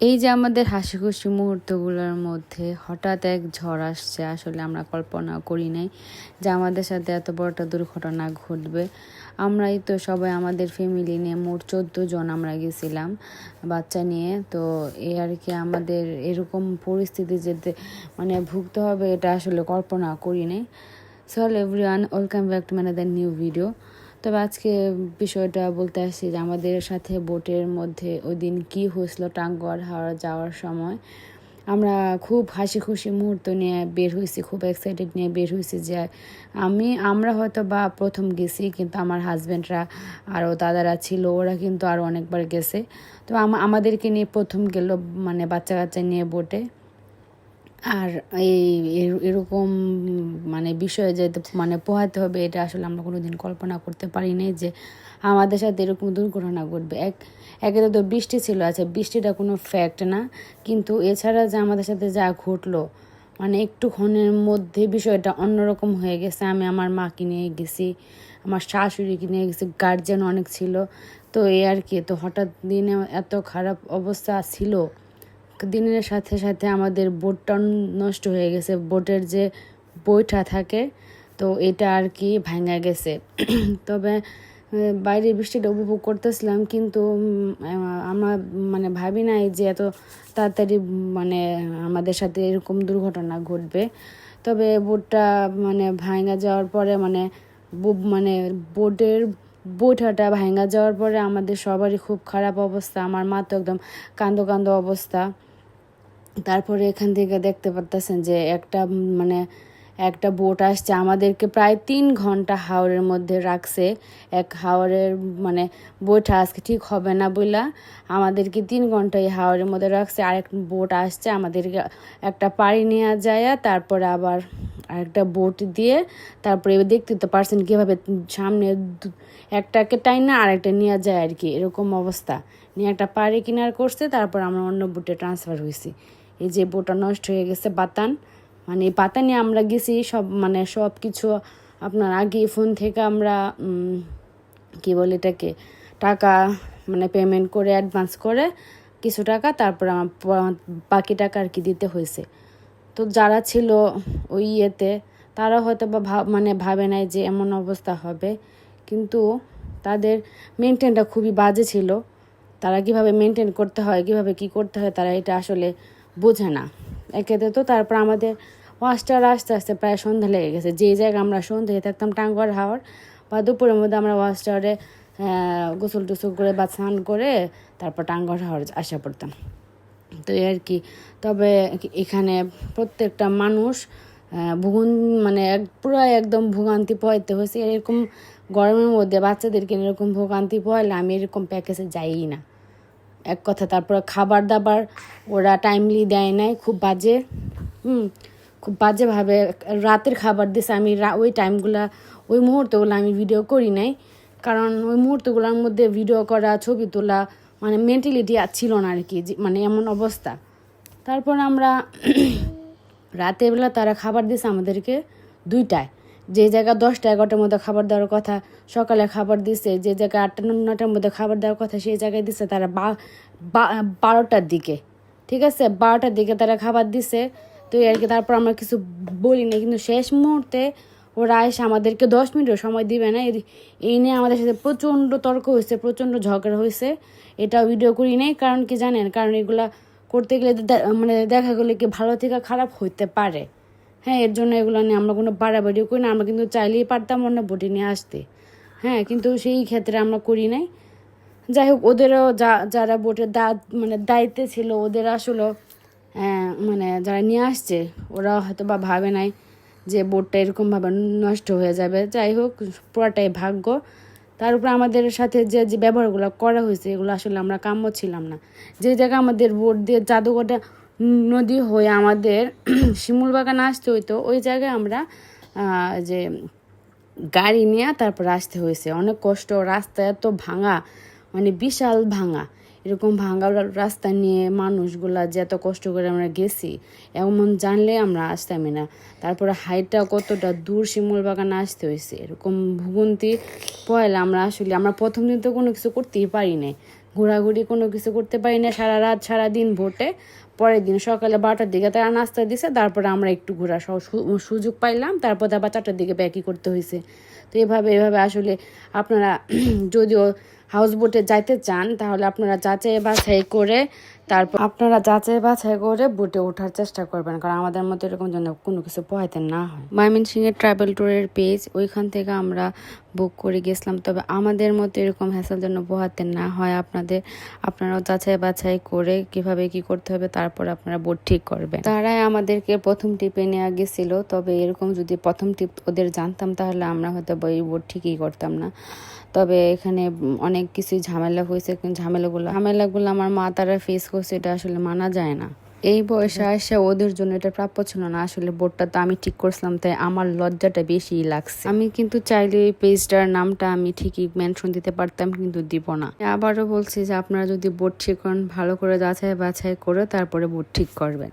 এই যে আমাদের হাসি খুশি মুহূর্তগুলোর মধ্যে হঠাৎ এক ঝড় আসছে, আসলে আমরা কল্পনা করি নাই যে আমাদের সাথে এত বড় একটা দুর্ঘটনা ঘটবে। আমরাই তো সবাই আমাদের ফ্যামিলি নিয়ে মোট 14 জন আমরা গেছিলাম বাচ্চা নিয়ে। তো এই আর কি আমাদের এরকম পরিস্থিতি যেতে ভুগতে হবে এটা আসলে কল্পনা করি নাই। So hello everyone, welcome back to the new video. তবে আজকে বিষয়টা বলতে আসছি যে আমাদের সাথে বোটের মধ্যে ওই দিন কী হয়েছিল টাঙ্গুয়ার হাওড়া যাওয়ার সময়। আমরা খুব হাসি খুশি মুহূর্ত নিয়ে বের হয়েছি, খুব এক্সাইটেড নিয়ে বের হয়েছি যে আমরা হয়তো বা প্রথম গেছি, কিন্তু আমার হাজব্যান্ডরা আরও দাদারা ছিল, ওরা কিন্তু আরও অনেকবার গেছে। তো আমাদেরকে নিয়ে প্রথম গেল বাচ্চা কাচ্চা নিয়ে বোটে। আর এই এরকম বিষয়ে যে পোহাতে হবে এটা আসলে আমরা কোনোদিন কল্পনা করতে পারি নাই যে আমাদের সাথে এরকম দুর্ঘটনা ঘটবে। একে তো বৃষ্টি ছিল, আচ্ছা বৃষ্টিটা কোনো ফ্যাক্ট না, কিন্তু এছাড়া যে আমাদের সাথে যা ঘটলো একটুক্ষণের মধ্যে বিষয়টা অন্যরকম হয়ে গেছে। আমি আমার মাকে নিয়ে গেছি, আমার শাশুড়িকে নিয়ে গেছি, গার্জেন অনেক ছিল। তো এই আর কি, তো হঠাৎ দিনে এত খারাপ অবস্থা ছিল, দিনের সাথে সাথে আমাদের বোটটা নষ্ট হয়ে গেছে। বোটের যে বইটা থাকে তো এটা আর কি ভাঙা গেছে। তবে বাইরে বৃষ্টিটা উপভোগ করতেছিলাম, কিন্তু আমরা ভাবি নাই যে এত তাড়াতাড়ি আমাদের সাথে এরকম দুর্ঘটনা ঘটবে। তবে বোটটা ভাঙা যাওয়ার পরে বোটের বইটাটা ভাঙা যাওয়ার পরে আমাদের সবারই খুব খারাপ অবস্থা। আমার মা তো একদম কান্দো কান্দো অবস্থা। তারপরে এখান থেকে দেখতে পারতেছেন যে একটা বোট আসছে, আমাদেরকে প্রায় 3 ঘন্টা হাওরের মধ্যে রাখছে। এক হাওরের বইটা আজকে ঠিক হবে না বইলা আমাদেরকে 3 ঘন্টা এই হাওরের মধ্যে রাখছে। আরেক বোট আসছে, আমাদেরকে একটা পাড়ি নেওয়া যায়, তারপরে আবার আরেকটা বোট দিয়ে তারপরে দেখতে তো পারছেন কীভাবে সামনে একটাকে টাইনা আরেকটা নেওয়া যায় আর কি, এরকম অবস্থা নিয়ে একটা পাড়ি কিনার করছে। তারপর আমরা অন্য বোটে ট্রান্সফার হয়েছি। এই যে বোটটা নষ্ট হয়ে গেছে বাতান, এই বাতানে আমরা গেছি সব সব কিছু আপনার আগে ফোন থেকে আমরা কি বলে এটাকে টাকা পেমেন্ট করে অ্যাডভান্স করে কিছু টাকা, তারপর আমার বাকি টাকা আর কি দিতে হয়েছে। তো যারা ছিল ওই ইয়েতে তারা হয়তো বা ভাবে নাই যে এমন অবস্থা হবে, কিন্তু তাদের মেনটেনটা খুবই বাজে ছিল। তারা কিভাবে মেনটেন করতে হয়, কিভাবে কি করতে হয়, তারা এটা আসলে বোঝে না একেতে। তো তারপর আমাদের ওয়াশটার আস্তে আস্তে প্রায় সন্ধ্যা লেগে গেছে। যেই জায়গায় আমরা সন্ধ্যায় থাকতাম টাঙ্গুয়ার হাওর, বা দুপুরের মধ্যে আমরা ওয়াশটারে গোসল টোসল করে বা স্নান করে তারপর টাঙ্গুয়ার হাওর আসা পড়তাম। তো আর কি, তবে এখানে প্রত্যেকটা মানুষ পুরো একদম ভোগান্তি পোহাইতে হয়েছে। এরকম গরমের মধ্যে বাচ্চাদেরকে এরকম ভোগান্তি পোহাইলে আমি এরকম প্যাকেজে যাই না এক কথা। তারপর খাবার দাবার ওরা টাইমলি দেয় নাই, খুব বাজে, খুব বাজেভাবে রাতের খাবার দিয়েছে। আমি ওই টাইমগুলো ওই মুহূর্তগুলো আমি ভিডিও করি নাই, কারণ ওই মুহূর্তগুলোর মধ্যে ভিডিও করা ছবি তোলা মেন্টালিটি ছিল না আর কি, এমন অবস্থা। তারপর আমরা রাতের বেলা তারা খাবার দিয়েছে আমাদেরকে 2টায়, যে জায়গায় 10টা-11টার মধ্যে খাবার দেওয়ার কথা সকালে খাবার দিছে, যে জায়গায় 8টা-9টার মধ্যে খাবার দেওয়ার কথা সেই জায়গায় দিছে তারা 12টার দিকে। ঠিক আছে, 12টার দিকে তারা খাবার দিছে। তো আর কি, তারপর আমরা কিছু বলি না, কিন্তু শেষ মুহূর্তে ওরা এসে আমাদেরকে 10 মিনিটও সময় দিবে না। এই নিয়ে আমাদের সাথে প্রচণ্ড তর্ক হয়েছে, প্রচণ্ড ঝগড়া হয়েছে। এটাও ভিডিও করি নাই, কারণ কি জানেন, কারণ এগুলা করতে গেলে দেখা গেলে কি ভালো থেকে খারাপ হইতে পারে। হ্যাঁ, এর জন্য এগুলো নিয়ে আমরা কোনো বাড়াবাড়িও করি না। আমরা কিন্তু চাইলেই পারতাম অন্য বোটে নিয়ে আসতে, হ্যাঁ, কিন্তু সেই ক্ষেত্রে আমরা করি নাই। যাই হোক, ওদেরও যারা বোটের দায়িত্বে ছিল ওদের আসলে যারা নিয়ে আসছে ওরা হয়তো বা ভাবে নাই যে বোটটা এরকমভাবে নষ্ট হয়ে যাবে। যাই হোক, পুরাটাই ভাগ্য। তার উপরে আমাদের সাথে যে যে ব্যবহারগুলো করা হয়েছে এগুলো আসলে আমরা কাম্য ছিলাম না। যে জায়গায় আমাদের বোট দিয়ে জাদুঘরটা নদী হয়ে আমাদের শিমুল বাগান আসতে হইতো, ওই জায়গায় আমরা যে গাড়ি নিয়ে তারপর আসতে হয়েছে। অনেক কষ্ট, রাস্তা এত ভাঙা, বিশাল ভাঙা। এরকম ভাঙা রাস্তা নিয়ে মানুষগুলা যে এত কষ্ট করে আমরা গেছি এমন জানলে আমরা আসতামই না। তারপরে হাইটটা কতটা দূর শিমুল বাগান আসতে হয়েছে, এরকম ভুগন্তি পয়লা আমরা প্রথম দিন তো কোনো কিছু করতেই পারি নাই। ঘোরাঘুরি কোনো কিছু করতে পারি না, সারা রাত সারাদিন ভোটে। পরের দিন সকালে 12টার দিকে তারা নাস্তা দিছে, তারপরে আমরা একটু ঘোরার সুযোগ পাইলাম, তারপর আবার 4টার দিকে ব্যাকই করতে হয়েছে। তো এভাবে আসলে আপনারা যদিও হাউস বোটে যাইতে চান তাহলে আপনারা যাচাই বাছাই করে বোটে ওঠার চেষ্টা করবেন, কারণ আমাদের মতো এরকম যেন কোনো কিছু পোহাইতে না হয়। ময়মনসিংহের ট্রাভেল ট্যুরের পেজ, ওইখান থেকে আমরা বুক করে গেছিলাম। তবে আমাদের মতো এরকম হ্যাসেল যেন পোহাতে না হয় আপনারাও যাচাই বাছাই করে কিভাবে কি করতে হবে তারপর আপনারা বোট ঠিক করবেন। তারাই আমাদেরকে প্রথম টিপে নেওয়া গেছিল, তবে এরকম যদি প্রথম টিপ ওদের জানতাম তাহলে আমরা হয়তো এই বোট ঠিকই করতাম না। তবে এখানে অনেক কিছু ঝামেলা হয়েছে, ঝামেলাগুলো আমার মা তারা ফেস করছে, এটা আসলে মানা যায় না। এই বয়সে আসে ওদের জন্য এটা প্রাপ্য ছিল না। আসলে বোর্ডটা তো আমি ঠিক করছিলাম, তাই আমার লজ্জাটা বেশি লাগছে। আমি কিন্তু চাইলে এই পেজটার নামটা আমি ঠিকই মেনশন দিতে পারতাম, কিন্তু দিব না। আবারও বলছি যে আপনারা যদি বোর্ড ঠিক করেন ভালো করে যাচাই বাছাই করে তারপরে বোর্ড ঠিক করবেন।